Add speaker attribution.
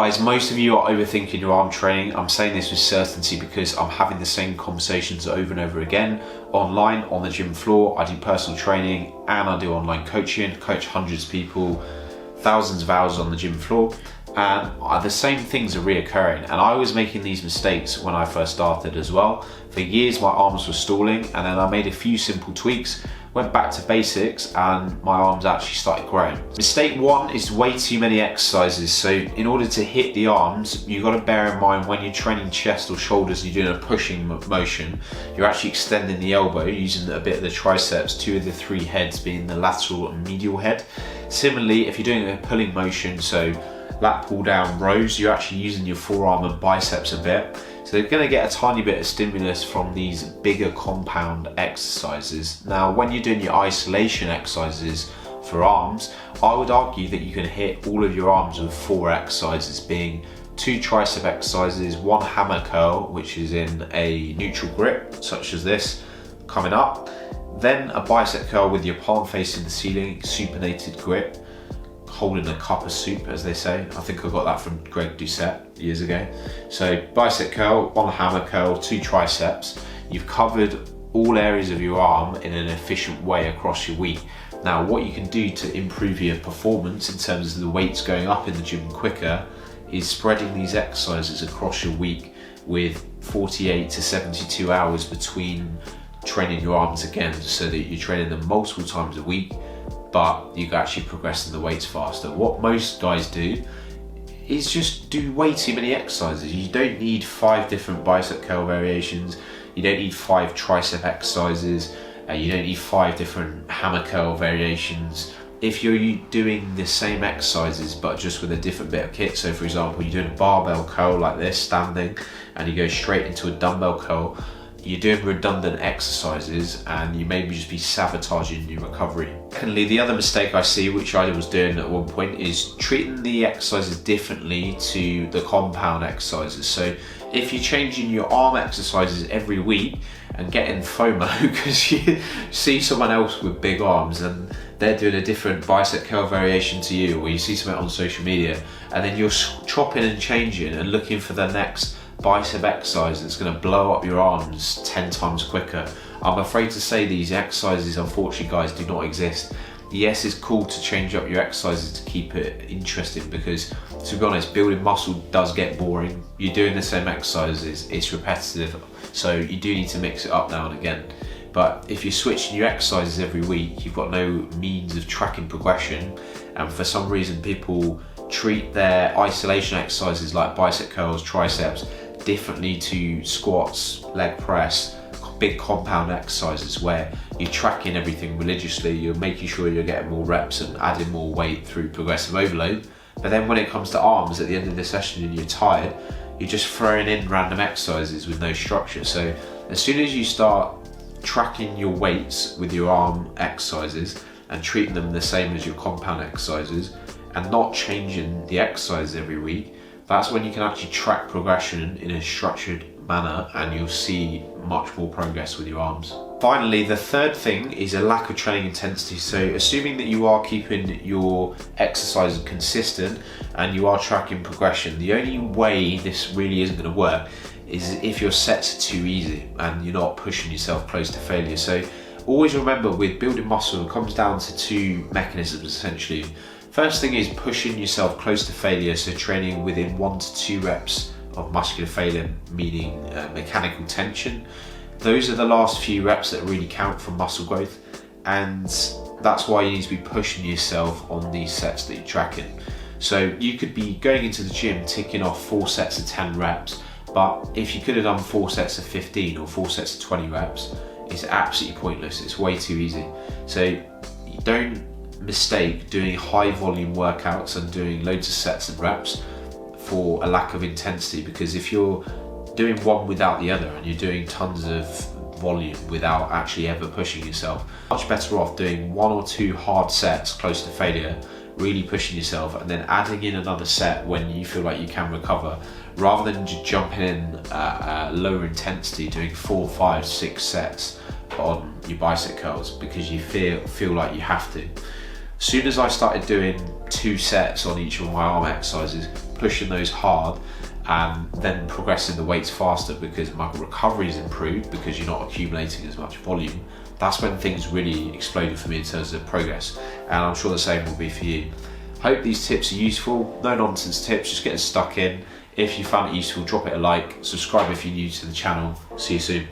Speaker 1: Guys, most of you are overthinking your arm training. I'm saying this with certainty because I'm having the same conversations over and over again online, on the gym floor. I do personal training and I do online coaching, coach hundreds of people, thousands of hours on the gym floor. And the same things are reoccurring. And I was making these mistakes when I first started as well. For years, my arms were stalling, and then I made a few simple tweaks, went back to basics, and my arms actually started growing. Mistake one is way too many exercises. So in order to hit the arms, you've got to bear in mind when you're training chest or shoulders and you're doing a pushing motion, you're actually extending the elbow using a bit of the triceps, 2 of the 3 heads being the lateral and medial head. Similarly, if you're doing a pulling motion, so lat pull down rows, you're actually using your forearm and biceps a bit. So they're going to get a tiny bit of stimulus from these bigger compound exercises. Now, when you're doing your isolation exercises for arms, I would argue that you can hit all of your arms with 4 exercises, being 2 tricep exercises, 1 hammer curl, which is in a neutral grip, such as this, coming up, then a bicep curl with your palm facing the ceiling, supinated grip, holding a cup of soup, as they say. I think I got that from Greg Doucette years ago. So bicep curl, 1 hammer curl, 2 triceps. You've covered all areas of your arm in an efficient way across your week. Now, what you can do to improve your performance in terms of the weights going up in the gym quicker is spreading these exercises across your week with 48 to 72 hours between training your arms again, so that you're training them multiple times a week, but you can actually progress in the weights faster. What most guys do is just do way too many exercises. You don't need 5 different bicep curl variations. You don't need 5 tricep exercises. You don't need 5 different hammer curl variations. If you're doing the same exercises but just with a different bit of kit, so for example, you're doing a barbell curl like this, standing, and you go straight into a dumbbell curl, you're doing redundant exercises and you maybe just be sabotaging your recovery. Secondly, the other mistake I see, which I was doing at one point, is treating the exercises differently to the compound exercises. So if you're changing your arm exercises every week and getting FOMO because you see someone else with big arms and they're doing a different bicep curl variation to you, or you see something on social media, and then you're chopping and changing and looking for the next bicep exercise that's going to blow up your arms 10 times quicker. I'm afraid to say these exercises, unfortunately guys, do not exist. Yes, it's cool to change up your exercises to keep it interesting, because to be honest, building muscle does get boring. You're doing the same exercises, it's repetitive, so you do need to mix it up now and again. But if you're switching your exercises every week, you've got no means of tracking progression, and for some reason people treat their isolation exercises like bicep curls, triceps, differently to squats, leg press, big compound exercises where you're tracking everything religiously, you're making sure you're getting more reps and adding more weight through progressive overload. But then when it comes to arms at the end of the session and you're tired, you're just throwing in random exercises with no structure. So as soon as you start tracking your weights with your arm exercises and treating them the same as your compound exercises and not changing the exercise every week, that's when you can actually track progression in a structured manner and you'll see much more progress with your arms. Finally, the third thing is a lack of training intensity. So assuming that you are keeping your exercise consistent and you are tracking progression, the only way this really isn't going to work is if your sets are too easy and you're not pushing yourself close to failure. So always remember, with building muscle, it comes down to 2 mechanisms essentially. First thing is pushing yourself close to failure, so training within 1 to 2 reps of muscular failure, meaning mechanical tension. Those are the last few reps that really count for muscle growth, and that's why you need to be pushing yourself on these sets that you're tracking. So you could be going into the gym ticking off 4 sets of 10 reps, but if you could have done 4 sets of 15 or 4 sets of 20 reps, it's absolutely pointless. It's way too easy. So you don't mistake doing high volume workouts and doing loads of sets and reps for a lack of intensity, because if you're doing one without the other and you're doing tons of volume without actually ever pushing yourself, much better off doing 1 or 2 hard sets close to failure, really pushing yourself, and then adding in another set when you feel like you can recover, rather than just jumping in lower intensity, doing 4, 5, 6 sets on your bicep curls because you feel like you have to. As soon as I started doing 2 sets on each of my arm exercises, pushing those hard and then progressing the weights faster because my recovery is improved because you're not accumulating as much volume, that's when things really exploded for me in terms of progress. And I'm sure the same will be for you. Hope these tips are useful. No nonsense tips, just getting stuck in. If you found it useful, drop it a like, subscribe if you're new to the channel. See you soon.